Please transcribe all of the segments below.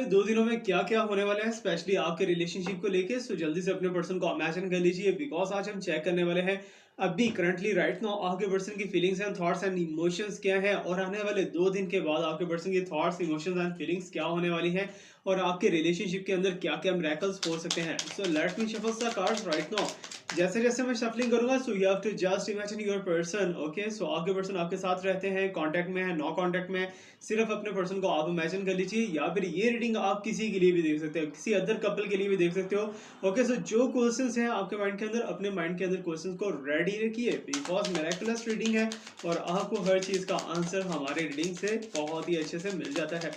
वाले 2 दिनों में क्या-क्या होने वाला है स्पेशली आपके रिलेशनशिप को लेके, सो जल्दी से अपने पर्सन को इमेजिन कर लीजिए बिकॉज़ आज हम चेक करने वाले हैं अभी करंटली राइट नाउ आपके पर्सन की feelings and thoughts and emotions क्या है और आने वाले 2 दिन के बाद आपके पर्सन की थॉट्स, इमोशंस एंड फीलिंग्स क्या होने वाली हैं और आपके रिलेशनशिप के अंदर क्या-क्या मिरेकल्स हो सकते हैं। So let me shuffle the cards right now. जैसे-जैसे मैं शफलिंग करूँगा so you have to just imagine your person. Okay, so आपके पर्सन आपके साथ रहते हैं, कांटेक्ट में है, नो कांटेक्ट में है, सिर्फ अपने पर्सन को आप इमेजिन कर लीजिए या फिर ये रीडिंग आप किसी के लिए भी देख सकते हो, किसी अदर कपल के लिए भी देख सकते हो। ओके, सो जो क्वेश्चंस हैं आपके माइंड के अंदर, अपने माइंड के अंदर क्वेश्चंस को रेडी रखिए बिकॉज मिरेकुलस रीडिंग है और आपको हर चीज का आंसर हमारे रीडिंग से बहुत ही अच्छे से मिल जाता है।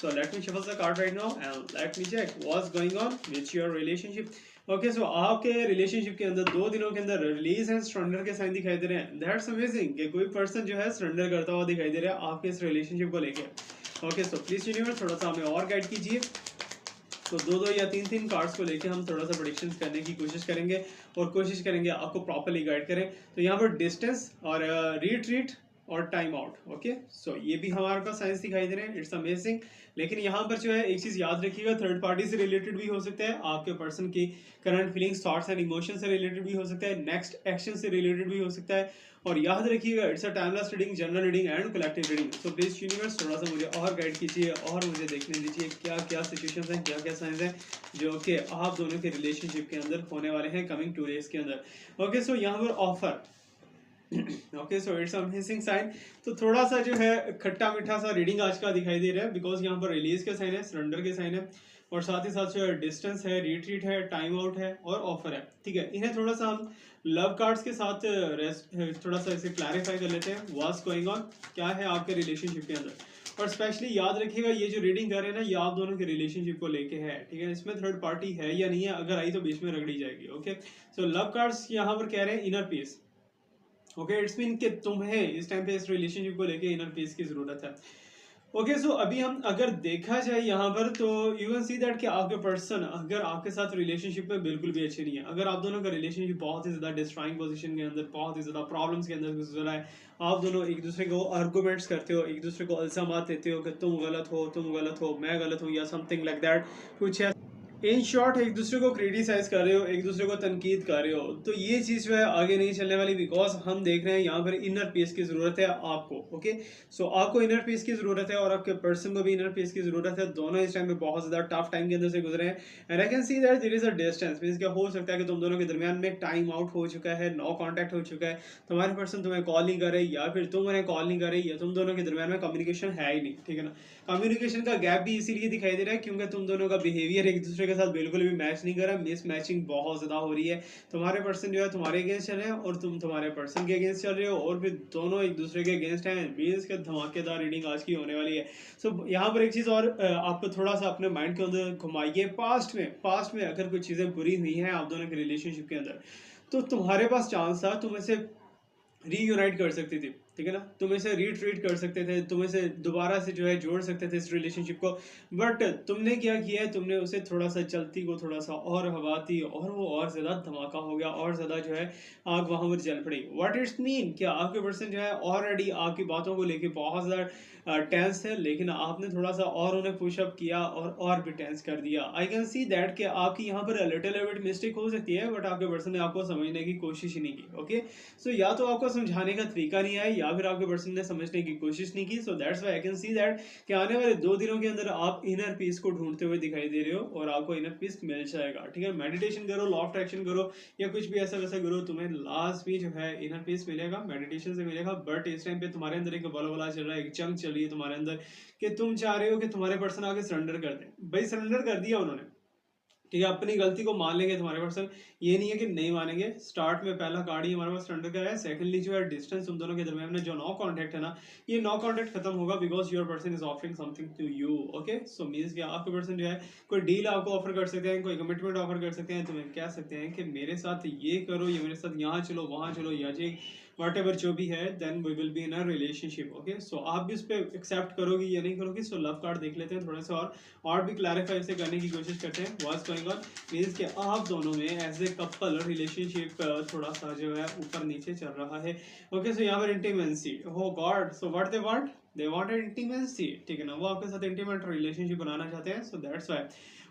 So let me shuffle the card right now and let me check what's going on with your relationship. Okay, so आपके रिलेशनशिप के अंदर 2 दिनों के अंदर रिलीज एंड सरेंडर के साइन दिखाई दे रहे हैं। दैट्स अमेजिंग कि कोई पर्सन जो है सरेंडर करता हुआ दिखाई दे रहा है आपके इस रिलेशनशिप को लेके। ओके, सो प्लीज यूनिवर्स थोड़ा सा हमें और गाइड कीजिए। तो 2-2 या 3-3 कार्ड्स को लेके हम थोड़ा सा प्रेडिक्शंस करने की कोशिश करेंगे और कोशिश करेंगे आपको प्रॉपर्ली गाइड करें। तो यहाँ पर डिस्टेंस और रिट्रीट और टाइम आउट। ओके, सो ये भी हमारे पास साइंस दिखाई दे रहे हैं, इट्स अमेजिंग। लेकिन यहाँ पर जो है एक चीज याद रखिएगा, थर्ड पार्टी से रिलेटेड भी हो सकता है, आपके पर्सन की current feelings, thoughts and emotion से रिलेटेड भी हो सकता है, नेक्स्ट एक्शन से रिलेटेड भी हो सकता है। और याद रखिएगा it's a timeless reading, general reading and collective reading. So please universe थोड़ा सा मुझे और गाइड कीजिए और मुझे देखने दीजिए क्या क्या सिचुएशंस हैं, क्या क्या साइंस हैं जो कि आप दोनों के रिलेशनशिप के अंदर होने वाले हैं कमिंग 2 डेज के अंदर। ओके, सो यहाँ पर offer. Okay, so it's amazing sign. तो थोड़ा सा जो है खट्टा मीठा सा रीडिंग आज का दिखाई दे रहा है बिकॉज यहाँ पर रिलीज के साइन है, सरेंडर के साइन है और साथ ही साथ जो है डिस्टेंस है, रिट्रीट है, टाइम आउट है और ऑफर है। ठीक है, इन्हें थोड़ा सा हम लव कार्ड्स के साथ थोड़ा सा इसे क्लैरिफाई कर लेते हैं व्हाट्स गोइंग ऑन, क्या है आपके रिलेशनशिप के अंदर। और स्पेशली याद रखिएगा ये जो रीडिंग कर रहे हैं ना, ये आप दोनों के रिलेशनशिप को लेके है। ठीक है, इसमें थर्ड पार्टी है या नहीं है, अगर आई तो बीच में रगड़ी जाएगी। ओके, सो लव कार्ड्स यहाँ पर कह रहे हैं inner peace. Okay, it's mean कि तुम्हें इस टाइम पे इस रिलेशनशिप को लेके इनर पीस की जरूरत है। ओके, सो अभी हम अगर देखा जाए यहाँ पर तो यू कैन सी दैट कि आपके पर्सन अगर आपके साथ रिलेशनशिप में बिल्कुल भी अच्छे नहीं है, अगर आप दोनों का रिलेशनशिप बहुत ही ज्यादा डिस्ट्रॉइंग पोजीशन के अंदर, बहुत ही ज्यादा प्रॉब्लम्स के अंदर गुजर रहा है, आप दोनों एक दूसरे को आर्गुमेंट्स करते हो, एक दूसरे को इल्जामात देते हो कि तुम गलत हो, मैं गलत हूँ या समथिंग लाइक दैट, कुछ है इन शॉर्ट एक दूसरे को क्रिटिसाइज कर रहे हो, एक दूसरे को तनकीद कर रहे हो, तो ये चीज जो है आगे नहीं चलने वाली बिकॉज हम देख रहे हैं यहाँ पर इनर पीस की जरूरत है आपको। ओके, सो आपको इनर पीस की जरूरत है और आपके पर्सन को भी इनर पीस की जरूरत है। दोनों इस टाइम पे बहुत ज्यादा टफ टाइम के अंदर से गुजरे हैं and I can see that there is a distance. Means क्या हो सकता है कि तुम दोनों के दरमियान में टाइम आउट हो चुका है, नो कांटेक्ट हो चुका है, तुम्हारे पर्सन तुम्हें कॉल नहीं कर रहे या फिर तुम उन्हें कॉल नहीं कर रही, या तुम दोनों के दरमियान में कम्युनिकेशन है ही नहीं। ठीक है ना, कम्युनिकेशन का गैप भी इसीलिए दिखाई दे रहा है क्योंकि तुम दोनों का बिहेवियर एक दूसरे के साथ बिल्कुल भी मैच नहीं कर रहा, मिस मैचिंग बहुत ज्यादा हो रही है। तुम्हारे पर्सन जो है तुम्हारे अगेंस्ट चल रहे हैं और तुम तुम्हारे पर्सन के अगेंस्ट चल रहे हो और फिर दोनों एक दूसरे के अगेंस्ट हैं। मींस के धमाकेदार रीडिंग आज की होने वाली है। सो यहाँ पर एक चीज और आपको थोड़ा सा अपने माइंड के अंदर घुमाइए, पास्ट में अगर कुछ चीजें बुरी हुई हैं आप दोनों के रिलेशनशिप के अंदर, तो तुम्हारे पास चांस था, तुम इसे रीयूनाइट कर सकती थी। ठीक है ना, तुम इसे रीट्रीट कर सकते थे, तुम इसे दोबारा से जो है जोड़ सकते थे इस रिलेशनशिप को, बट तुमने क्या किया है, तुमने उसे थोड़ा सा चलती को थोड़ा सा और हवा दी और वो और ज्यादा धमाका हो गया और ज्यादा जो है आग वहां पर जल पड़ी। व्हाट इट्स मीन कि आपके पर्सन जो है ऑलरेडी आपकी बातों को लेके बहुत ज्यादा टेंस है, लेकिन आपने थोड़ा सा और उन्हें पुशअप किया और भी टेंस कर दिया। आई कैन सी दैट कि आपकी यहाँ पर लिटिल बिट मिस्टेक हो सकती है बट आपके पर्सन ने आपको समझने की कोशिश ही नहीं की। ओके, सो या तो आपको समझाने का तरीका नहीं आया या फिर आपके पर्सन ने समझने की कोशिश नहीं की। So that's why I can see that कि आने वाले 2 दिनों के अंदर आप इनर पीस को ढूंढते हुए दिखाई दे रहे हो और आपको इनर पीस मिल जाएगा। ठीक है, मेडिटेशन करो, लॉ ऑफ अट्रैक्शन करो या कुछ भी ऐसा वैसा करो, तुम्हें लास्ट भी जो है इनर पीस मिलेगा, मेडिटेशन से मिलेगा। बट इस टाइम पे तुम्हारे अंदर एक बलबला चल रहा है, एक जंग चल रही है तुम्हारे अंदर कि तुम चाह रहे हो कि तुम्हारे पर्सन आगे सरेंडर कर दे। भाई सरेंडर कर दिया उन्होंने, ठीक है, अपनी गलती को मान लेंगे तुम्हारे पर्सन, ये नहीं है कि नहीं मानेंगे। स्टार्ट में पहला कार्ड ही हमारे पास सरेंडर का है। सेकंडली जो है डिस्टेंस तुम दोनों के दरमियान में जो नो कांटेक्ट है ना, ये नो कांटेक्ट खत्म होगा because your person is offering something to you. Okay, so means कि आपके पर्सन जो है कोई डील आपको ऑफर कर सकते हैं, कोई कमिटमेंट ऑफर कर सकते हैं, तुम्हें कह सकते हैं कि मेरे साथ ये करो या मेरे साथ यहाँ चलो वहाँ चलो या जी whatever जो भी है, then we will be in a relationship. Okay, so आप भी उस पर एक्सेप्ट करोगी या नहीं करोगी। सो लव कार्ड देख लेते हैं थोड़ा सा और भी क्लैरिफाई से करने की कोशिश करते हैं व्हाट्स गोइंग ऑन। मींस कि आप दोनों में एज ए कपल रिलेशनशिप थोड़ा सा जो है ऊपर नीचे चल रहा है। ओके, सो यहाँ पर इंटीमेसी, हो God, so what they want, they want intimacy, ठीक है ना, वो आपके साथ इंटीमेट रिलेशनशिप बनाना चाहते हैं, सो दैट्स व्हाई।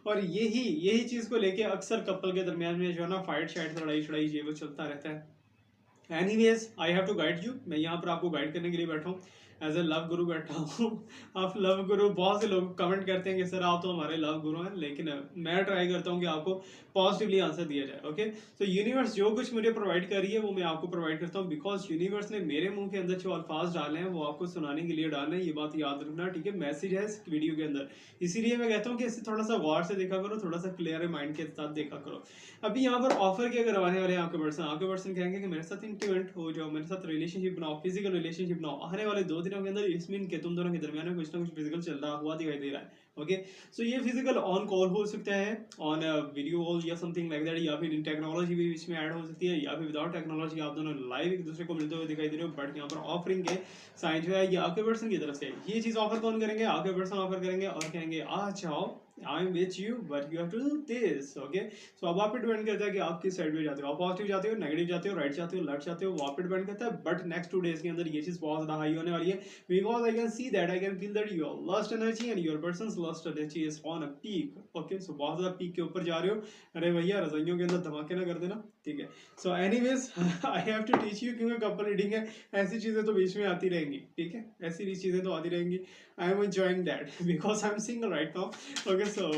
और यही चीज को लेके अक्सर कपल के दरमियान में जो है ना फाइट शाइट लड़ाई शड़ाई ये वो चलता रहता है। Anyways I have to guide you, मैं यहाँ पर आपको गाइड करने के लिए बैठा हूँ, एज ए लव गुरु बैठा हूँ। आप लव गुरु, बहुत से लोग कमेंट करते हैं कि सर आप तो हमारे लव गुरु हैं, लेकिन मैं ट्राई करता हूँ कि आपको पॉजिटिवली आंसर दिया जाए। ओके, तो यूनिवर्स जो कुछ मुझे प्रोवाइड कर रही है वो मैं आपको प्रोवाइड करता हूँ, बिकॉज यूनिवर्स ने मेरे मुंह के अंदर जो अल्फाज डाले हैं वो आपको सुनाने के लिए डालना है, ये बात याद रखना, ठीक है। मैसेज है इस वीडियो के अंदर, इसीलिए मैं कहता हूँ कि इसे थोड़ा सा गौर से देखा करो, थोड़ा सा क्लियर माइंड के साथ देखा करो। अभी यहाँ पर ऑफर क्या करवाने वाले हैं आपके पर्सन कहेंगे कि मेरे साथ इंटीमेट हो जाओ, मेरे साथ रिलेशनशिप बनाओ, फिजिकल रिलेशनशिप बनाओ आने वाले 2 दिनों के अंदर, इसमें कि तुम दोनों के दरमियान में कुछ ना कुछ फिजिकल चल रहा हुआ दिखाई दे रहा है। ओके, सो ये फिजिकल ऑन कॉल हो सकता है, ऑन वीडियो कॉल या समथिंग लाइक दैट, या फिर इन टेक्नोलॉजी भी बीच में ऐड हो सकती है, या फिर विदाउट टेक्नोलॉजी आप दोनों लाइव एक दूसरे को मिलते हुए दिखाई दे रहे हो। बट यहाँ पर ऑफरिंग के साइन जो है ये आपके पर्सन की तरफ से, ये चीज ऑफर कौन करेंगे, आपके पर्सन ऑफर करेंगे और कहेंगे आ जाओ, I am with you but you have to do this. Okay, so अब आप पे डिपेंड करता है कि आप किस साइड पे जाते हो, आप पॉजिटिव जाते हो, नेगेटिव जाते हो, राइट जाते हो, लेफ्ट जाते हो, वो आप पे डिपेंड करता है। बट नेक्स्ट 2 डेज के अंदर ये चीज बहुत ज्यादा हाई होने वाली है, because I can see that, I can feel that your lust energy and your person's lust energy is on a peak. Okay, so बहुत ज्यादा पीक के ऊपर जा रहे हो। अरे भैया रजाइयों के अंदर धमाके ना कर देना, ठीक है। So anyways I have to teach you, क्योंकि कपल रीडिंग है, ऐसी चीजें तो बीच में आती रहेंगी, ठीक है, ऐसी चीजें तो आती रहेंगी। I am enjoying that because I am single right now. Okay, so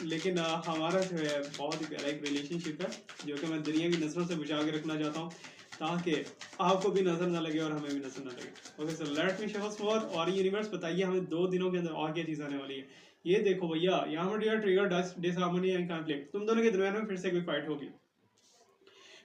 लेकिन हमारा जो है बहुत ही प्यारा एक रिलेशनशिप है, जो कि मैं दुनिया की नजरों से बचा के रखना चाहता हूँ, ताकि आपको भी नजर ना लगे और हमें भी नजर ना लगे। Okay, so let me show us more. और यूनिवर्स बताइए हमें 2 दिनों के अंदर और क्या चीज आने वाली है। ये देखो भैया, यहाँ पर ट्रिगर डिसहार्मनी एंड कॉन्फ्लिक्ट, तुम दोनों के दरमियान में फिर से कोई फाइट होगी,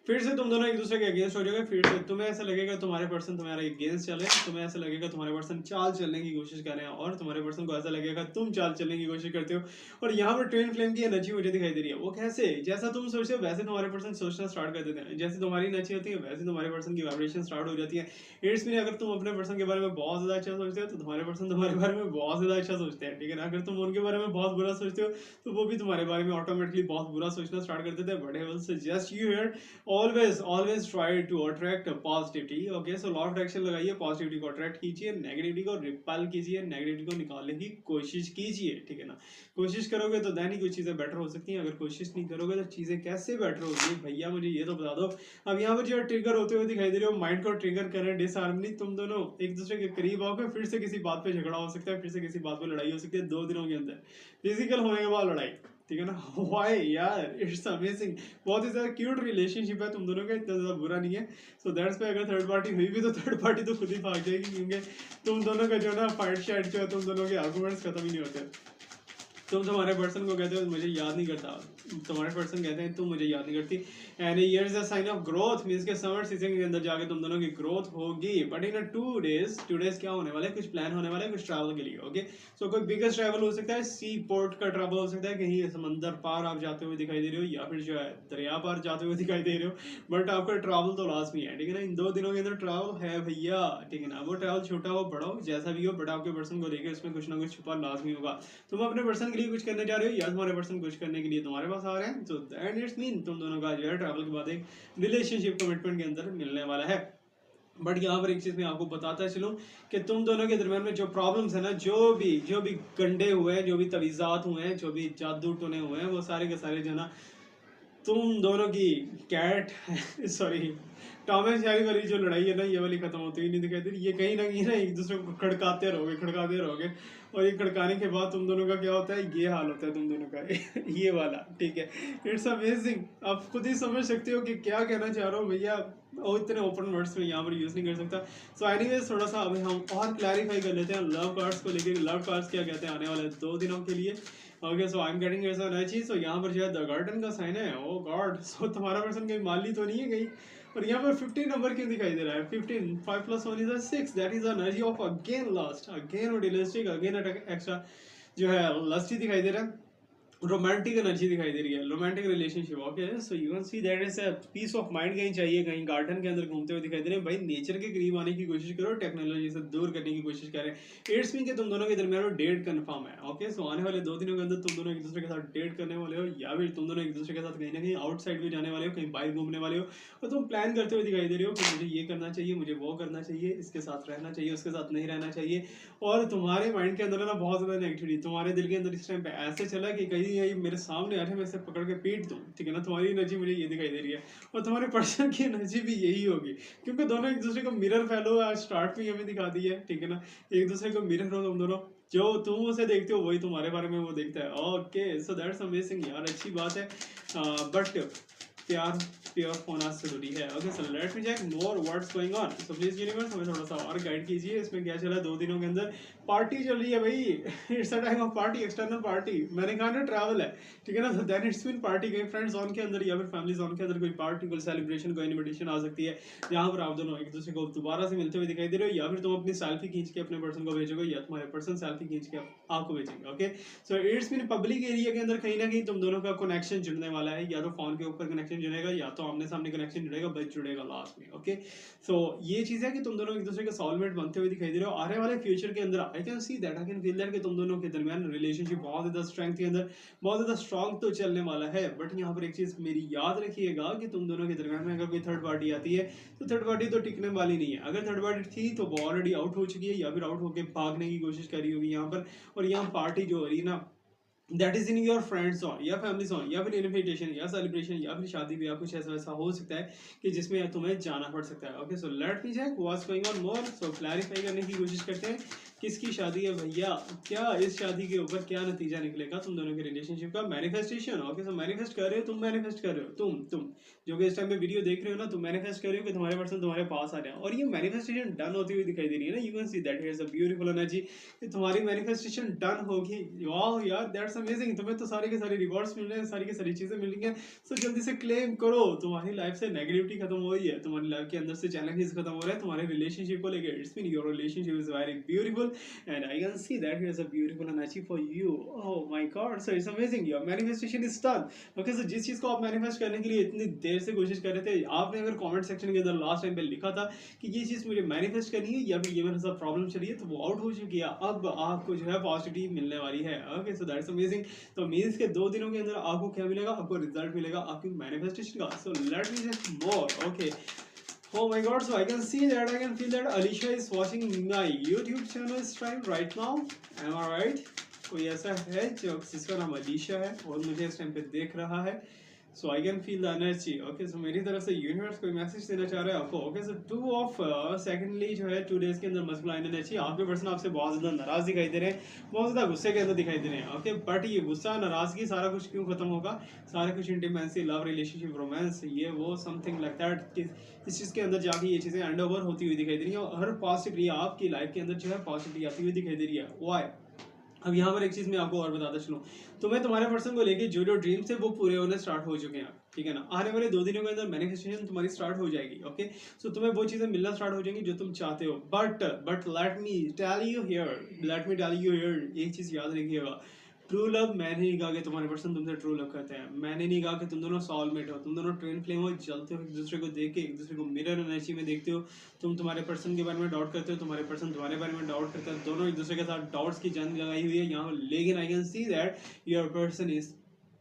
फिर से तुम दोनों एक दूसरे के अगेंस्ट हो जाओगे, फिर से तुम्हें ऐसा लगेगा तुम्हारे पर्सन तुम्हारे अगेंस्ट चले, तुम्हें ऐसा लगेगा तुम्हारे पर्सन चाल चलने की कोशिश कर रहे हैं, और तुम्हारे पर्सन को ऐसा लगेगा तुम चाल चलने की कोशिश करते हो। और यहाँ पर ट्विन फ्लेम की एनर्जी मुझे दिखाई दे रही है। वो कैसे, जैसा तुम सोचते हो वैसे तुम्हारे पर्सन सोचना स्टार्ट कर देते हैं, जैसे तुम्हारी एनर्जी होती है वैसे तुम्हारे पर्सन की वाइब्रेशन स्टार्ट हो जाती है। इट्स मीन अगर तुम अपने पर्सन के बारे में बहुत ज्यादा अच्छा सोचते हो तो तुम्हारे पर्सन तुम्हारे बारे में बहुत ज्यादा अच्छा सोचते हैं, ठीक है ना। अगर तुम उनके बारे में बहुत बुरा सोचते हो तो वो भी तुम्हारे बारे में ऑटोमेटिकली बहुत बुरा सोचना स्टार्ट कर देते हैं। But I will suggest you here, always try to attract positivity। Okay, so law of attraction लगाइए, पॉजिटिविटी को अट्रैक्ट कीजिए, नेगेटिविटी को रिपेल कीजिए, नेगेटिविटी को निकालने की कोशिश कीजिए, ठीक है ना। कोशिश करोगे तो देन ही कुछ चीजें बेटर हो सकती हैं, अगर कोशिश नहीं करोगे तो चीजें कैसे बेटर होगी भैया, मुझे ये तो बता दो। अब यहाँ पर जो ट्रिगर होते हुए दिखाई दे रहे हो, माइंड को ट्रिगर कर रहे हैं, डिसहार्मनी, तुम दोनों एक दूसरे के करीब आओगे, फिर से किसी बात पे झगड़ा हो सकता है, फिर से किसी बात पे लड़ाई हो सकती है 2 दिनों के अंदर, फिजिकल होने के बाद लड़ाई, ठीक है ना। वाई यार, इट्स अमेजिंग, बहुत ही ज्यादा क्यूट रिलेशनशिप है तुम दोनों का, इतना ज्यादा बुरा नहीं है। सो दैट्स पे अगर थर्ड पार्टी हुई भी तो थर्ड पार्टी तो खुद ही भाग जाएगी, क्योंकि तुम दोनों का जो ना फाइट शाइट जो है, तुम दोनों के आर्गुमेंट्स खत्म ही नहीं होते। तुम तुम्हारे पर्सन को कहते हो मुझे याद नहीं करता, तुम्हारे पर्सन कहते हैं तुम मुझे याद नहीं करती, and here is a sign of growth, means के समर सीजन के अंदर जाके तुम दोनों की ग्रोथ होगी। बट इन 2 डेज क्या होने वाला है, कुछ प्लान होने वाला है, कुछ ट्रैवल के लिए। ओके, सो कोई बिगेस्ट ट्रैवल हो सकता है, सी पोर्ट का ट्रैवल हो सकता है, कहीं समंदर पार आप जाते हुए दिखाई दे रहे हो, या फिर जो है दरिया पार जाते हुए दिखाई दे रहे हो। बट आपका ट्रैवल तो लाजमी है, ठीक है ना, इन 2 दिनों के अंदर ट्रैवल है भैया, ठीक है ना। वो ट्रैवल छोटा हो बड़ा हो जैसा भी हो, बट आपके पर्सन को लेकर उसमें कुछ ना कुछ छुपा लाजमी होगा। तुम अपने पर्सन के लिए कुछ करने जा रहे हो, या तुम्हारे पर्सन कुछ करने के लिए तुम्हारे पास आ रहे हैं, तो दैट इट्स मीन तुम दोनों का जो है ट्रैवल के बाद एक रिलेशनशिप कमिटमेंट के अंदर मिलने वाला है। बट यहाँ पर एक चीज मैं आपको बताता चलूं कि तुम दोनों के दरमियान में जो प्रॉब्लम्स है ना, जो भी गंडे हुए हैं, जो भी तवीज़ात हुए हैं, जो भी जादू टोने हुए हैं, वो सारे के सारे जो ना तुम दोनों की cat sorry Tom and Jerry वाली जो लड़ाई है ना, ये वाली खत्म होती ही नहीं दिखाई दे रही। ये कहीं ना कहीं ना एक दूसरे को खड़काते रहोगे, और ये खड़काने के बाद तुम दोनों का क्या होता है, ये हाल होता है तुम दोनों का ये वाला, ठीक है। इट्स अमेजिंग, आप खुद ही समझ सकते हो कि क्या कहना चाह रहा हूँ भैया, और इतने ओपन वर्ड्स में यहाँ पर यूज नहीं कर सकता। सो एनीवेज थोड़ा सा अभी हम और क्लैरिफाई कर लेते हैं लव कार्ड्स को लेकर, लव कार्ड्स क्या कहते हैं आने वाले 2 दिनों के लिए। Okay, so I am getting ऐसा नई चीज। सो यहाँ पर जो है द गार्डन का साइन है, ओ गॉड, सो तुम्हारा पर्सन कहीं माली तो नहीं है कहीं। और यहाँ पर 15 नंबर क्यों दिखाई दे रहा है, 15, 5 + 1 = 6, that is energy of again lust, again idealistic, again extra जो है लस्ट ही दिखाई दे रहा है। रोमांटिक एनर्जी दिखाई दे रही है, romantic relationship. Okay, so you can see that is a peace of mind कहीं चाहिए, कहीं गार्डन के अंदर घूमते हुए दिखाई दे रहे हैं। भाई नेचर के करीब आने की कोशिश करो, टेक्नोलॉजी से दूर करने की कोशिश करें। इट्स मीन कि तुम दोनों के दरमियान डेट कंफर्म है। ओके, सो आने वाले 2 दिनों के अंदर तुम दोनों एक दूसरे के साथ डेट करने वाले हो, या फिर तुम दोनों एक दूसरे के साथ कहीं ना कहीं आउटसाइड भी जाने वाले हो, कहीं बाहर घूमने वाले हो, और तुम प्लान करते हुए दिखाई दे रहे हो कि मुझे ये करना चाहिए, मुझे वो करना चाहिए, इसके साथ रहना चाहिए, उसके साथ नहीं रहना चाहिए। और तुम्हारे माइंड के अंदर है ना बहुत ज्यादा नेगेटिविटी, तुम्हारे दिल के अंदर इस टाइम पे ऐसे चला कि कहीं कहीं मेरे सामने आ रहे, मैं इसे पकड़ के पीट दूं, ठीक है ना। तुम्हारी एनर्जी मुझे ये दिखाई दे रही है, और तुम्हारे पर्सन की एनर्जी भी यही होगी, क्योंकि दोनों एक दूसरे को मिरर फेलो आज स्टार्ट में ही हमें दिखा दी है, ठीक है ना। एक दूसरे को मिरर हो तुम दोनों, जो तुम उसे देखते हो वही तुम्हारे बारे में वो देखता है। ओके, सो दैट्स अमेजिंग यार, अच्छी बात है। बट प्यार प्योर होना जरूरी है। Okay, so let me check more what's going on. So please universe हमें थोड़ा सा और गाइड कीजिए, इसमें क्या चला है 2 दिनों के अंदर। पार्टी चल रही है भाई, it's a time of party, external party. मैंने कहा ना ट्रैवल है, ठीक है ना। तो देन इट्स बीन पार्टी, कहीं फ्रेंड जोन के अंदर या फिर फैमिली जोन के अंदर कोई पार्टी, कोई सेलिब्रेशन, कोई इनविटेशन आ सकती है, जहाँ पर आप दोनों एक दूसरे को दोबारा से मिलते हुए दिखाई दे रहे हो, या फिर तुम अपनी सेल्फी खींच के अपने पर्सन को भेजोगे, या तुम्हारे पर्सन सेल्फी खींच के आपको भेजेंगे। Okay, so it's mean public area के अंदर कहीं ना कहीं तुम दोनों का कनेक्शन जुड़ने वाला है, या तो फोन के ऊपर कनेक्शन जुड़ेगा, या तो आमने सामने कनेक्शन जुड़ेगा, बस जुड़ेगा लास्ट में। ओके, सो ये चीज है कि तुम दोनों एक दूसरे के सोलमेट बनते हुए दिखाई दे रहे हो। आने वाले फ्यूचर के अंदर आई can see that, I can feel that कि तुम दोनों के दरमियान रिलेशनशिप बहुत ज्यादा स्ट्रेंथ के अंदर बहुत ज्यादा स्ट्रॉन्ग तो चलने वाला है। बट यहाँ पर एक चीज मेरी याद रखिएगा कि तुम दोनों के दरमियान में अगर कोई थर्ड पार्टी आती है, तो थर्ड पार्टी तो टिकने वाली नहीं है। अगर थर्ड पार्टी थी तो वो ऑलरेडी आउट हो चुकी है, या फिर आउट होकर भागने की कोशिश करी होगी यहाँ पर। और यहाँ पार्टी जो हो रही है ना, that is in your friends on या फैमिली ऑन, या फिर इन्विटेशन या सेलिब्रेशन, या फिर शादी ब्याह कुछ ऐसा वैसा हो सकता है कि जिसमें तुम्हें जाना पड़ सकता है। Okay, so let me check what's going on more. So clarify करने की कोशिश करते हैं किसकी शादी है भैया, क्या इस शादी के ऊपर क्या नतीजा निकलेगा तुम दोनों के रिलेशनशिप का। मैनिफेस्टेशन। ओके, सो मैनिफेस्ट कर रहे हो तुम, मैनिफेस्ट कर रहे हो तुम जो कि इस टाइम पे वीडियो देख रहे हो ना, तुम मैनिफेस्ट कर रहे हो कि तुम्हारे पर्सन तुम्हारे पास आ जाए, और ये मैनिफेस्टेशन डन होती हुई दिखाई दे रही है ना। You can see that here's a beautiful energy कि तुम्हारी मैनिफेस्टेशन डन होगी। वाह यार, दैट्स अमेजिंग। तुम्हें तो सारे के सारे रिवॉर्ड्स मिल रहे हैं, सारी की सारी चीजें मिल रही हैं। सो जल्दी से क्लेम करो, तुम्हारी लाइफ से नेगेटिविटी खत्म हो रही है, तुम्हारी लाइफ के अंदर से चैलेंजेस खत्म हो रहे हैं तुम्हारे रिलेशनशिप को लेकर। It's mean your relationship is very beautiful, and I can see that here's a beautiful energy for you. Oh my god, so it's amazing, your manifestation is done. Okay, so जिस चीज को आप manifest करने के लिए इतनी देर से कोशिश कर रहे थे, आपने अगर कमेंट सेक्शन के अंदर लास्ट टाइम पे लिखा था कि ये चीज मुझे मैनिफेस्ट करनी है, या फिर ये मेरे साथ प्रॉब्लम चल रही है, तो वो आउट हो चुकी है। अब आपको जो है पॉजिटिव मिलने वाली है। Okay, so that's amazing. तो मींस के 2 दिनों के अंदर आपको क्या मिलेगा, आपको रिजल्ट मिलेगा आपकी मैनिफेस्टेशन का। सो let me just more. Okay, oh my god, so I can see that, I can feel that Alicia is watching my YouTube channel stream right now. Am I right? कोई ऐसा है जो जिसका नाम अलीशा है और मुझे इस टाइम पे देख रहा है। So I can feel the energy. Okay, so मेरी तरफ से यूनिवर्स कोई मैसेज देना चाह रहा है आपको। ओके, सो 2 ऑफ सेकंडली जो है 2 डेज के अंदर मस्कुलाइन एनर्जी, आपके पर्सन आपसे बहुत ज्यादा नाराज दिखाई दे रहे हैं, बहुत ज्यादा गुस्से के अंदर दिखाई दे रहे हैं। ओके, बट ये गुस्सा नाराजगी सारा कुछ क्यों खत्म होगा, सारा कुछ इंटीमेंसी, लव, रिलेशनशिप, रोमांस, ये वो समथिंग लाइक दैट, इस चीज के अंदर जाके ये चीजें हैंड ओवर होती हुई दिखाई दे रही है, और हर पॉजिटिव आपकी लाइफ के अंदर जो है पॉजिटिव आती हुई दिखाई दे रही है। वाई? अब यहाँ पर एक चीज मैं आपको और बताता चलूँ, तुम्हें तुम्हारे पर्सन को लेके जो जो ड्रीम्स है वो पूरे होने स्टार्ट हो चुके हैं, ठीक है ना। आने वाले 2 दिनों के अंदर मैनिफेस्टेशन तुम्हारी स्टार्ट हो जाएगी। ओके, सो तुम्हें वो चीजें मिलना स्टार्ट हो जाएंगी जो तुम चाहते हो। But let me tell you here एक चीज याद रखिएगा, ट्रू लव मैंने नहीं कहा कि तुम्हारे पर्सन तुमसे ट्रू लव करते हैं, मैंने नहीं कहा कि तुम दोनों सोलमेट हो, तुम दोनों ट्विन फ्लेम हो, चलते हो एक दूसरे को देख के, एक दूसरे को मिरर एनर्जी में देखते हो। तुम तुम्हारे पर्सन के बारे में डाउट करते हो, तुम्हारे पर्सन तुम्हारे बारे में डाउट करते हो, दोनों एक दूसरे के साथ डाउट्स की जंग लगाई हुई है यहाँ। लेकिन I can see that your person is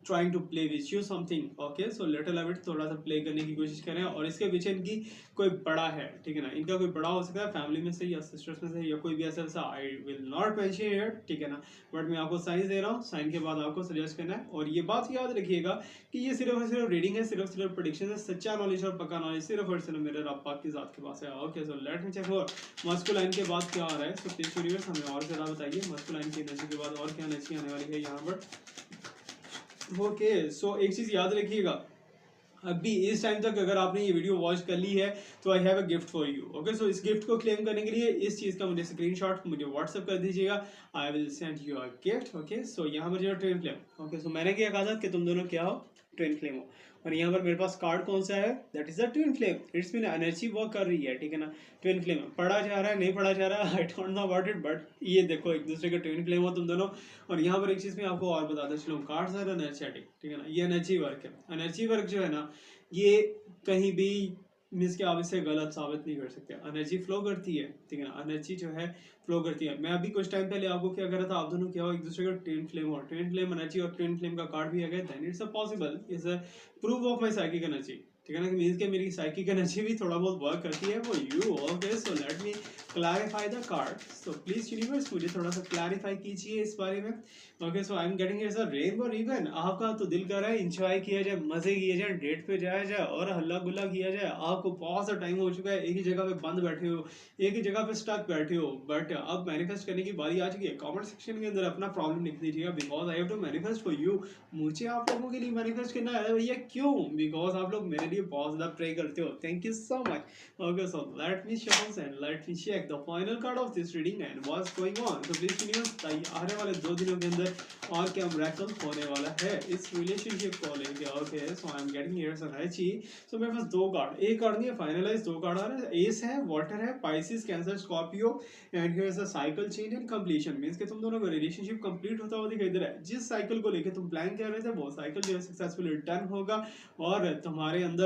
trying to play with you something. Okay, so little bit थोड़ा सा प्ले करने की कोशिश करें, और इसके पीछे इनकी कोई बड़ा है, ठीक है ना। इनका कोई बड़ा हो सकता है फैमिली में से या सिस्टर्स में से या कोई भी ऐसा I will not mention here, ठीक है ना। बट मैं आपको साइन दे रहा हूँ, साइन के बाद आपको सजेस्ट करना है। और ये बात याद रखिएगा कि ये सिर्फ और सिर्फ रीडिंग है, सिर्फ सिर्फ प्रेडिक्शन है। सच्चा नॉलेज और पक्का नॉलेज सिर्फ और सिर्फ मेरे रब पाक की जात के पास है। Okay, so let me check और मस्कुलाइन के बाद क्या आ रहा है। सो प्लीज यूनिवर्स हमें और ज़्यादा बताइए, मस्कुलाइन की एनर्जी के बाद और क्या एनर्जी आने वाली है यहाँ पर। ओके, सो एक चीज याद रखिएगा, अभी इस टाइम तक अगर आपने ये वीडियो वॉच कर ली है तो I have a gift for you. Okay, so इस गिफ्ट को क्लेम करने के लिए इस चीज का मुझे स्क्रीनशॉट मुझे व्हाट्सएप कर दीजिएगा, I will send you a gift. Okay, so यहाँ पर जो ट्रेन फ्लेम। ओके, सो मैंने क्या कहा था कि तुम दोनों क्या हो, ट्विन फ्लेम हो। और यहाँ पर मेरे पास कार्ड कौन सा है, that is the twin flame. It's mean energy work कर रही है, ठीक है ना। ट्विन फ्लेम पढ़ा जा रहा है नहीं पढ़ा जा रहा है, I don't know about it, but ये देखो एक दूसरे के ट्विन फ्लेम हो तुम दोनों। और यहाँ पर एक चीज मैं आपको और बताता चलूँ, कार्ड्स आर एनर्जेटिक, ठीक है ना। ये एनर्जी वर्क है। एनर्जी वर्क जो है ना, ये कहीं भी मीन्स कि आप इसे गलत साबित नहीं कर सकते। एनर्जी फ्लो करती है, ठीक है ना। एनर्जी जो है फ्लो करती है। मैं अभी कुछ टाइम पहले आपको क्या कर रहा था, आप दोनों क्या हो एक दूसरे का ट्विन फ्लेम हो, ट्विन फ्लेम एनर्जी और ट्विन फ्लेम का कार्ड भी आ गया, then it's a possible, is a proof of my psychic energy, ठीक है ना। मीन्स कि मेरी साइकिक एनर्जी भी थोड़ा बहुत वर्क करती है वो you. Okay, so let me clarify the card. So please universe मुझे थोड़ा सा क्लैरिफाई कीजिए इस बारे में। Okay, so I am getting it's a rainbow ribbon. आपका तो दिल कर रहा है एंजॉय किया जाए, मजे किए जाए, डेट पे जाया जाए और हल्ला गुल्ला किया जाए। आपको बहुत सा टाइम हो चुका है, एक ही जगह पे बंद बैठे हो, एक ही जगह पे स्टक बैठे हो, बट अब मैनिफेस्ट करने की बारी आ चुकी है। कमेंट सेक्शन के अंदर अपना प्रॉब्लम लिख दीजिएगा, because I have to manifest for you. मुझे आप लोगों के लिए मैनिफेस्ट करना है भैया, क्यों? बिकॉज आप लोग मेरे लिए बहुत ज्यादा प्रे करते हो। Thank you so much. Okay, so let me shuffle and let me check the final card of this reading and what's going on. So please बताइए आने वाले 2 दिनों के अंदर और क्या मिरेकल होने वाला है इस रिलेशनशिप को लेके। Okay, so I am getting here सनाइची। सो मेरे पास 2 कार्ड, एक कार्ड नहीं है फाइनलाइज, 2 कार्ड आ रहे हैं। एस है, वाटर है, Pisces, cancer, Scorpio and here is a cycle change and completion. Means कि तुम दोनों का रिलेशनशिप कंप्लीट होता हुआ दिखाई दे रहा है। जिस साइकिल को लेके तुम प्लान कर रहे थे वो साइकिल जो है सक्सेसफुली डन होगा और तुम्हारे अंदर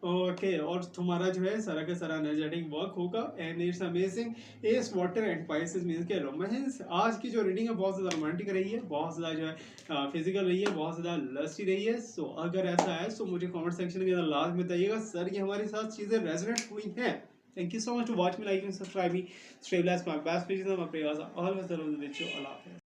ओके और तुम्हारा जो है सारा का सारा एनर्जेटिक वर्क होगा and it's amazing. S water and Pisces means के रोमांस। आज की जो रीडिंग है बहुत ज्यादा रोमांटिक रही है, बहुत ज्यादा जो है फिजिकल रही है, बहुत ज्यादा लस्टी रही है। सो अगर ऐसा है तो मुझे कमेंट सेक्शन के अंदर लास्ट में बताइएगा सर ये हमारे साथ चीजें रेजोनेट हुई हैं। Thank you so much to watch me, like and subscribe me. Stay blessed, my best wishes, and my prayers are always there with you. Allah Hafiz.